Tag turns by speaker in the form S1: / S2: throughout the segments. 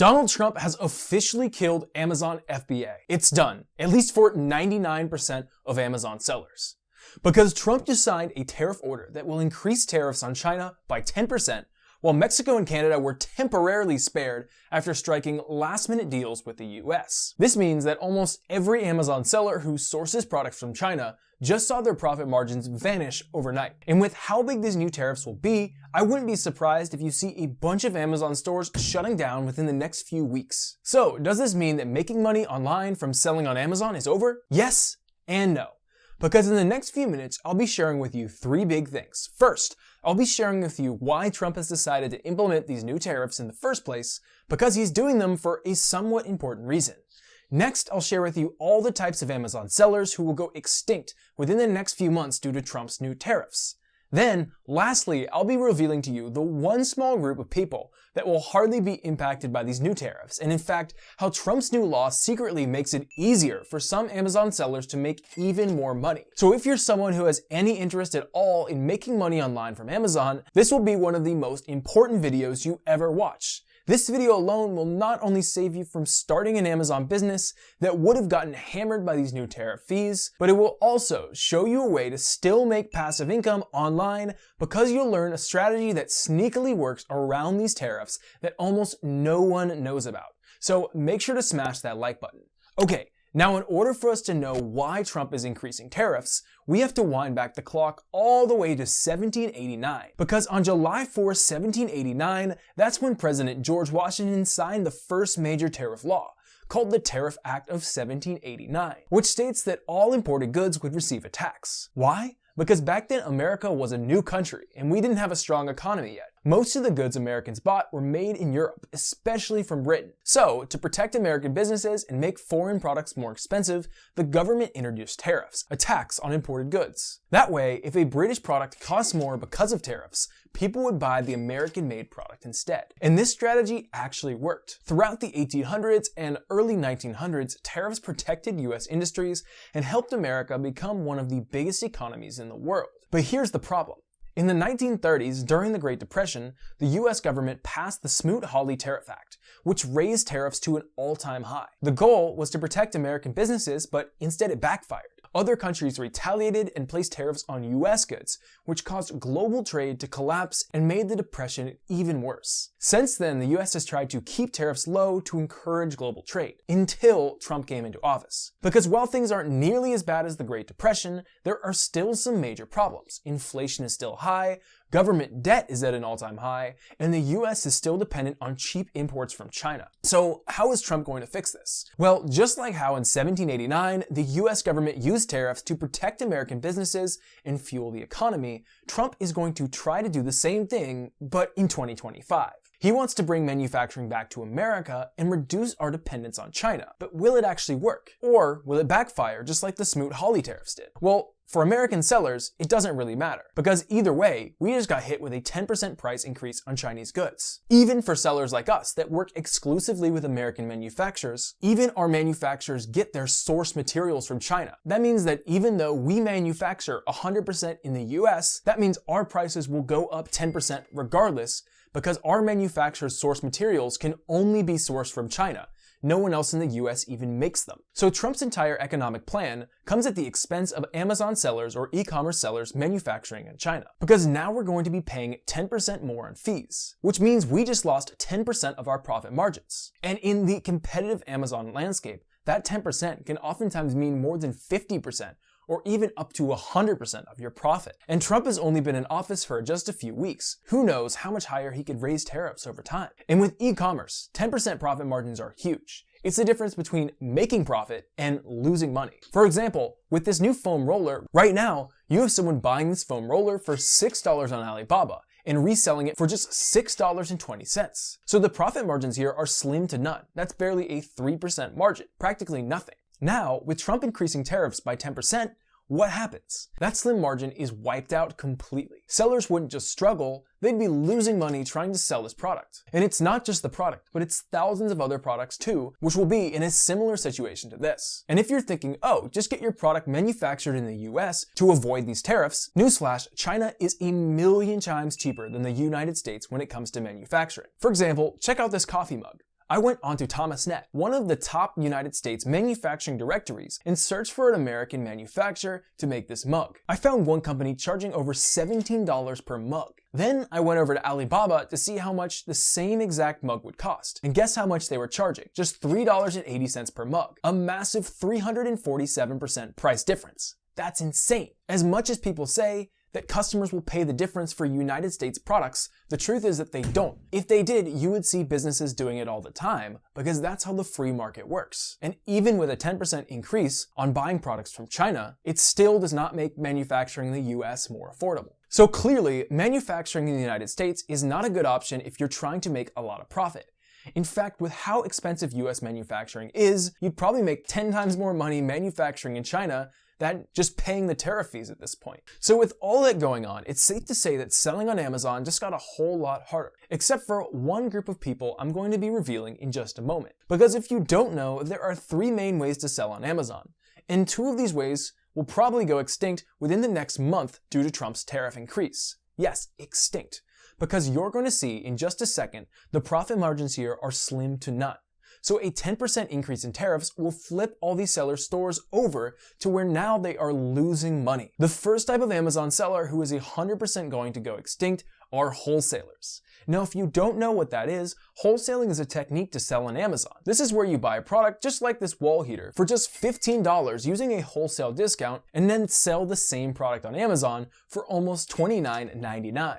S1: Donald Trump has officially killed Amazon FBA. It's done, at least for 99% of Amazon sellers. Because Trump just signed a tariff order that will increase tariffs on China by 10%, while Mexico and Canada were temporarily spared after striking last-minute deals with the US. This means that almost every Amazon seller who sources products from China just saw their profit margins vanish overnight. And with how big these new tariffs will be, I wouldn't be surprised if you see a bunch of Amazon stores shutting down within the next few weeks. So, does this mean that making money online from selling on Amazon is over? Yes and no. Because in the next few minutes, I'll be sharing with you three big things. First, I'll be sharing with you why Trump has decided to implement these new tariffs in the first place, because he's doing them for a somewhat important reason. Next, I'll share with you all the types of Amazon sellers who will go extinct within the next few months due to Trump's new tariffs. Then, lastly, I'll be revealing to you the one small group of people that will hardly be impacted by these new tariffs, and in fact, how Trump's new law secretly makes it easier for some Amazon sellers to make even more money. So if you're someone who has any interest at all in making money online from Amazon, this will be one of the most important videos you ever watch. This video alone will not only save you from starting an Amazon business that would have gotten hammered by these new tariff fees, but it will also show you a way to still make passive income online because you'll learn a strategy that sneakily works around these tariffs that almost no one knows about. So make sure to smash that like button. Okay. Now, in order for us to know why Trump is increasing tariffs, we have to wind back the clock all the way to 1789. Because on July 4, 1789, that's when President George Washington signed the first major tariff law, called the Tariff Act of 1789, which states that all imported goods would receive a tax. Why? Because back then America was a new country and we didn't have a strong economy yet. Most of the goods Americans bought were made in Europe, especially from Britain. So, to protect American businesses and make foreign products more expensive, the government introduced tariffs, a tax on imported goods. That way, if a British product costs more because of tariffs, people would buy the American-made product instead. And this strategy actually worked. Throughout the 1800s and early 1900s, tariffs protected US industries and helped America become one of the biggest economies in the world. But here's the problem. In the 1930s, during the Great Depression, the US government passed the Smoot-Hawley Tariff Act, which raised tariffs to an all-time high. The goal was to protect American businesses, but instead it backfired. Other countries retaliated and placed tariffs on US goods, which caused global trade to collapse and made the Depression even worse. Since then, the US has tried to keep tariffs low to encourage global trade, until Trump came into office. Because while things aren't nearly as bad as the Great Depression, there are still some major problems. Inflation is still high, government debt is at an all-time high, and the US is still dependent on cheap imports from China. So how is Trump going to fix this? Well, just like how in 1789, the US government used tariffs to protect American businesses and fuel the economy, Trump is going to try to do the same thing, but in 2025. He wants to bring manufacturing back to America and reduce our dependence on China. But will it actually work? Or will it backfire just like the Smoot-Hawley tariffs did? Well, for American sellers, it doesn't really matter, because either way, we just got hit with a 10% price increase on Chinese goods. Even for sellers like us that work exclusively with American manufacturers, even our manufacturers get their source materials from China. That means that even though we manufacture 100% in the US, that means our prices will go up 10% regardless, because our manufacturers' source materials can only be sourced from China. No one else in the US even makes them. So Trump's entire economic plan comes at the expense of Amazon sellers or e-commerce sellers manufacturing in China. Because now we're going to be paying 10% more on fees, which means we just lost 10% of our profit margins. And in the competitive Amazon landscape, that 10% can oftentimes mean more than 50%, or even up to 100% of your profit. And Trump has only been in office for just a few weeks. Who knows how much higher he could raise tariffs over time. And with e-commerce, 10% profit margins are huge. It's the difference between making profit and losing money. For example, with this new foam roller, right now, you have someone buying this foam roller for $6 on Alibaba and reselling it for just $6.20. So the profit margins here are slim to none. That's barely a 3% margin, practically nothing. Now, with Trump increasing tariffs by 10%, what happens? That slim margin is wiped out completely. Sellers wouldn't just struggle, they'd be losing money trying to sell this product. And it's not just the product, but it's thousands of other products too, which will be in a similar situation to this. And if you're thinking, oh, just get your product manufactured in the US to avoid these tariffs, newsflash, China is 1,000,000 times cheaper than the United States when it comes to manufacturing. For example, check out this coffee mug. I went onto Thomasnet, one of the top United States manufacturing directories, and searched for an American manufacturer to make this mug. I found one company charging over $17 per mug. Then I went over to Alibaba to see how much the same exact mug would cost. And guess how much they were charging? Just $3.80 per mug. A massive 347% price difference. That's insane. As much as people say that customers will pay the difference for United States products, the truth is that they don't. If they did, you would see businesses doing it all the time, because that's how the free market works. And even with a 10% increase on buying products from China, it still does not make manufacturing in the US more affordable. So clearly, manufacturing in the United States is not a good option if you're trying to make a lot of profit. In fact, with how expensive US manufacturing is, you'd probably make 10 times more money manufacturing in China than just paying the tariff fees at this point. So with all that going on, it's safe to say that selling on Amazon just got a whole lot harder, except for one group of people I'm going to be revealing in just a moment. Because if you don't know, there are 3 main ways to sell on Amazon, and 2 of these ways will probably go extinct within the next month due to Trump's tariff increase. Yes, extinct. Because you're going to see in just a second, the profit margins here are slim to none. So a 10% increase in tariffs will flip all these seller stores over to where now they are losing money. The first type of Amazon seller who is 100% going to go extinct are wholesalers. Now, if you don't know what that is, wholesaling is a technique to sell on Amazon. This is where you buy a product just like this wall heater for just $15 using a wholesale discount and then sell the same product on Amazon for almost $29.99.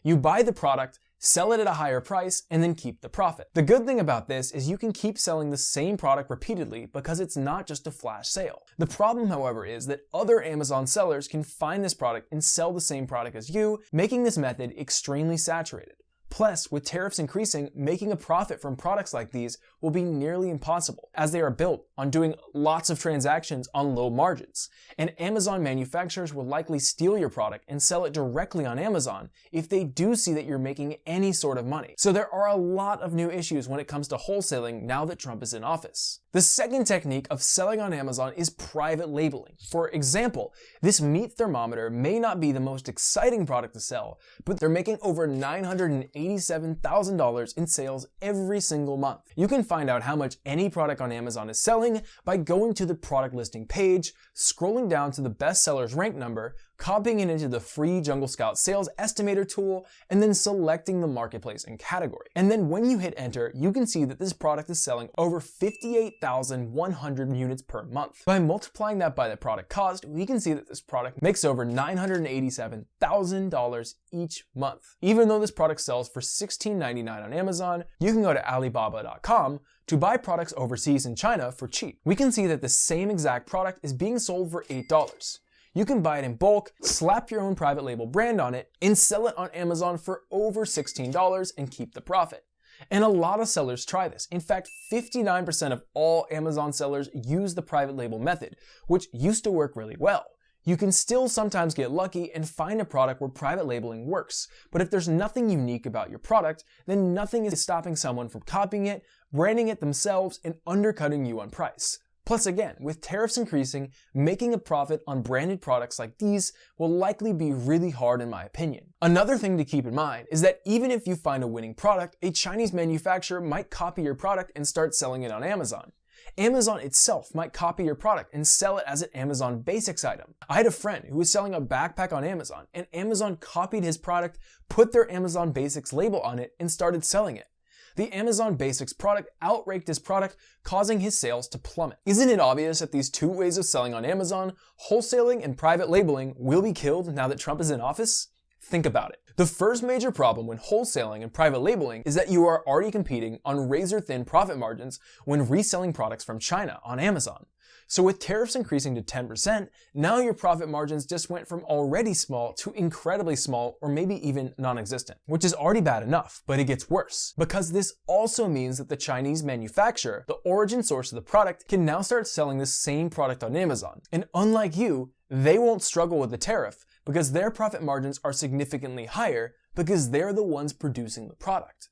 S1: You buy the product, sell it at a higher price, and then keep the profit. The good thing about this is you can keep selling the same product repeatedly because it's not just a flash sale. The problem, however, is that other Amazon sellers can find this product and sell the same product as you, making this method extremely saturated. Plus, with tariffs increasing, making a profit from products like these will be nearly impossible, as they are built on doing lots of transactions on low margins. And Amazon manufacturers will likely steal your product and sell it directly on Amazon if they do see that you're making any sort of money. So there are a lot of new issues when it comes to wholesaling now that Trump is in office. The second technique of selling on Amazon is private labeling. For example, this meat thermometer may not be the most exciting product to sell, but they're making over $987,000 in sales every single month. You can find out how much any product on Amazon is selling by going to the product listing page, scrolling down to the best seller's rank number, copying it into the free Jungle Scout sales estimator tool, and then selecting the marketplace and category. And then when you hit enter, you can see that this product is selling over 58,100 units per month. By multiplying that by the product cost, we can see that this product makes over $987,000 each month. Even though this product sells for $16.99 on Amazon, you can go to Alibaba.com to buy products overseas in China for cheap. We can see that the same exact product is being sold for $8. You can buy it in bulk, slap your own private label brand on it, and sell it on Amazon for over $16 and keep the profit. And a lot of sellers try this. In fact, 59% of all Amazon sellers use the private label method, which used to work really well. You can still sometimes get lucky and find a product where private labeling works, but if there's nothing unique about your product, then nothing is stopping someone from copying it, branding it themselves, and undercutting you on price. Plus again, with tariffs increasing, making a profit on branded products like these will likely be really hard in my opinion. Another thing to keep in mind is that even if you find a winning product, a Chinese manufacturer might copy your product and start selling it on Amazon. Amazon itself might copy your product and sell it as an Amazon Basics item. I had a friend who was selling a backpack on Amazon, and Amazon copied his product, put their Amazon Basics label on it, and started selling it. The Amazon Basics product outranked his product, causing his sales to plummet. Isn't it obvious that these 2 ways of selling on Amazon, wholesaling and private labeling, will be killed now that Trump is in office? Think about it. The first major problem when wholesaling and private labeling is that you are already competing on razor-thin profit margins when reselling products from China on Amazon. So with tariffs increasing to 10%, now your profit margins just went from already small to incredibly small, or maybe even non-existent, which is already bad enough, but it gets worse. Because this also means that the Chinese manufacturer, the origin source of the product, can now start selling the same product on Amazon. And unlike you, they won't struggle with the tariff because their profit margins are significantly higher because they're the ones producing the product.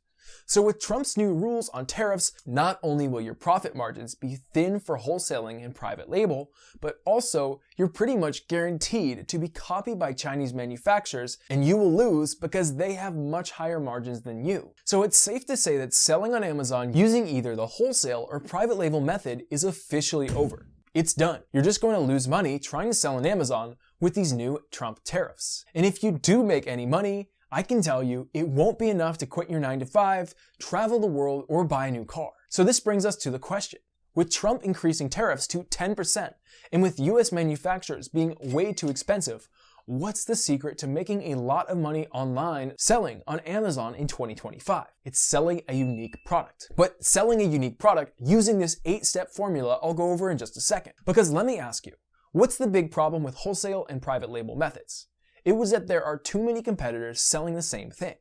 S1: So with Trump's new rules on tariffs, not only will your profit margins be thin for wholesaling and private label, but also you're pretty much guaranteed to be copied by Chinese manufacturers, and you will lose because they have much higher margins than you. So it's safe to say that selling on Amazon using either the wholesale or private label method is officially over. It's done. You're just going to lose money trying to sell on Amazon with these new Trump tariffs. And if you do make any money, I can tell you it won't be enough to quit your 9-to-5, travel the world, or buy a new car. So this brings us to the question. With Trump increasing tariffs to 10%, and with US manufacturers being way too expensive, what's the secret to making a lot of money online selling on Amazon in 2025? It's selling a unique product. But selling a unique product using this 8-step formula I'll go over in just a second. Because let me ask you, what's the big problem with wholesale and private label methods? It was that there are too many competitors selling the same thing.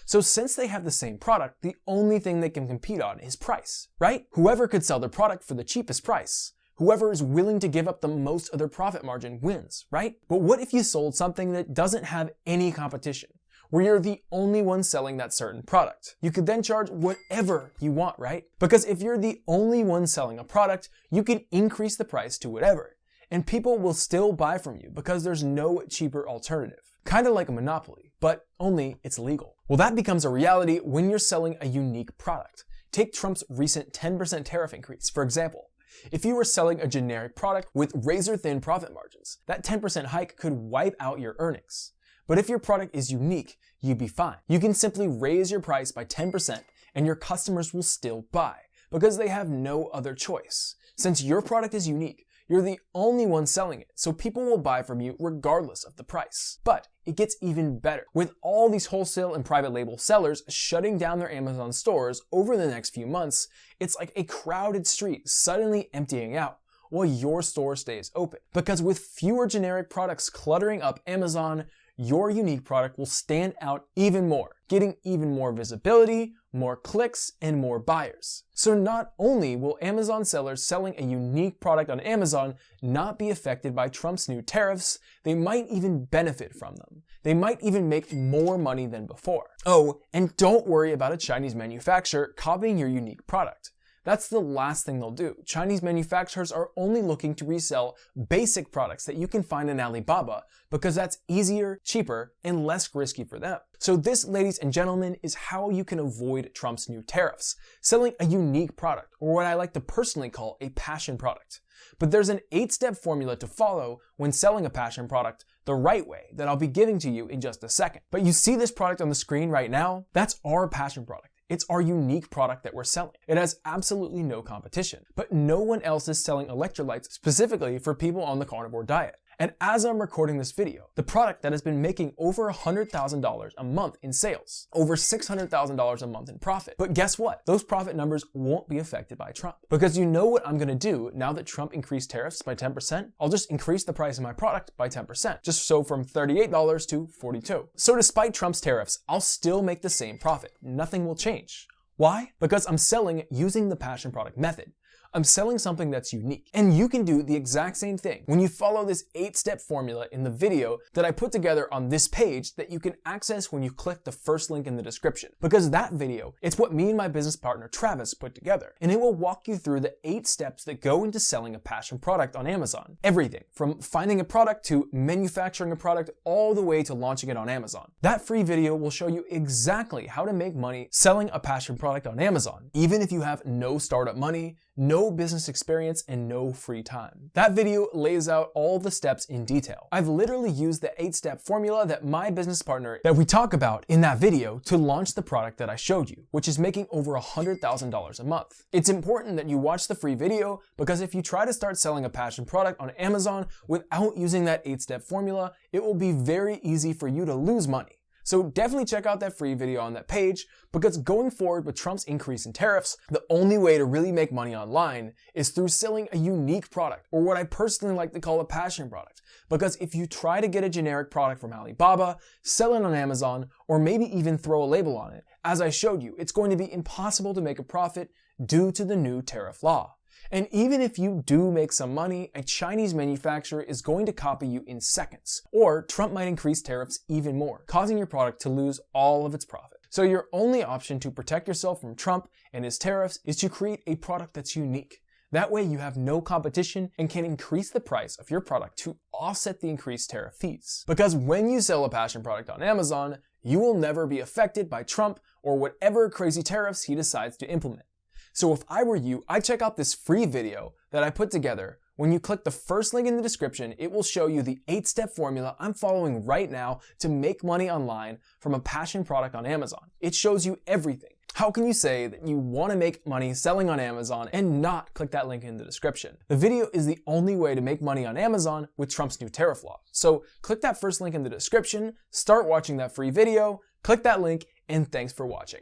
S1: So since they have the same product, the only thing they can compete on is price, right? Whoever could sell their product for the cheapest price, whoever is willing to give up the most of their profit margin wins, right? But what if you sold something that doesn't have any competition, where you're the only one selling that certain product? You could then charge whatever you want, right? Because if you're the only one selling a product, you can increase the price to whatever, and people will still buy from you because there's no cheaper alternative. Kind of like a monopoly, but only it's legal. Well, that becomes a reality when you're selling a unique product. Take Trump's recent 10% tariff increase, for example. If you were selling a generic product with razor-thin profit margins, that 10% hike could wipe out your earnings. But if your product is unique, you'd be fine. You can simply raise your price by 10% and your customers will still buy because they have no other choice. Since your product is unique, you're the only one selling it, so people will buy from you regardless of the price. But it gets even better. With all these wholesale and private label sellers shutting down their Amazon stores over the next few months, it's like a crowded street suddenly emptying out while your store stays open. Because with fewer generic products cluttering up Amazon, your unique product will stand out even more, getting even more visibility, more clicks, and more buyers. So not only will Amazon sellers selling a unique product on Amazon not be affected by Trump's new tariffs, they might even benefit from them. They might even make more money than before. Oh, and don't worry about a Chinese manufacturer copying your unique product. That's the last thing they'll do. Chinese manufacturers are only looking to resell basic products that you can find in Alibaba because that's easier, cheaper, and less risky for them. So this, ladies and gentlemen, is how you can avoid Trump's new tariffs. Selling a unique product, or what I like to personally call a passion product. But there's an 8-step formula to follow when selling a passion product the right way that I'll be giving to you in just a second. But you see this product on the screen right now? That's our passion product. It's our unique product that we're selling. It has absolutely no competition, but no one else is selling electrolytes specifically for people on the carnivore diet. And as I'm recording this video, the product that has been making over $100,000 a month in sales, over $600,000 a month in profit. But guess what? Those profit numbers won't be affected by Trump. Because you know what I'm gonna do now that Trump increased tariffs by 10%? I'll just increase the price of my product by 10%, just so from $38 to $42. So despite Trump's tariffs, I'll still make the same profit. Nothing will change. Why? Because I'm selling using the passion product method. I'm selling something that's unique. And you can do the exact same thing when you follow this 8-step formula in the video that I put together on this page that you can access when you click the first link in the description. Because that video, it's what me and my business partner Travis put together. And it will walk you through the 8 steps that go into selling a passion product on Amazon. Everything from finding a product to manufacturing a product all the way to launching it on Amazon. That free video will show you exactly how to make money selling a passion product on Amazon, even if you have no startup money, no business experience, and no free time. That video lays out all the steps in detail. I've literally used the 8-step formula that my business partner that we talk about in that video to launch the product that I showed you, which is making over $100,000 a month. It's important that you watch the free video because if you try to start selling a passion product on Amazon without using that 8-step formula, it will be very easy for you to lose money. So definitely check out that free video on that page, because going forward with Trump's increase in tariffs, the only way to really make money online is through selling a unique product, or what I personally like to call a passion product. Because if you try to get a generic product from Alibaba, sell it on Amazon, or maybe even throw a label on it, as I showed you, it's going to be impossible to make a profit due to the new tariff law. And even if you do make some money, a Chinese manufacturer is going to copy you in seconds. Or Trump might increase tariffs even more, causing your product to lose all of its profit. So your only option to protect yourself from Trump and his tariffs is to create a product that's unique. That way you have no competition and can increase the price of your product to offset the increased tariff fees. Because when you sell a passion product on Amazon, you will never be affected by Trump or whatever crazy tariffs he decides to implement. So if I were you, I'd check out this free video that I put together. When you click the first link in the description, it will show you the 8-step formula I'm following right now to make money online from a passion product on Amazon. It shows you everything. How can you say that you want to make money selling on Amazon and not click that link in the description? The video is the only way to make money on Amazon with Trump's new tariff law. So click that first link in the description, start watching that free video, click that link, and thanks for watching.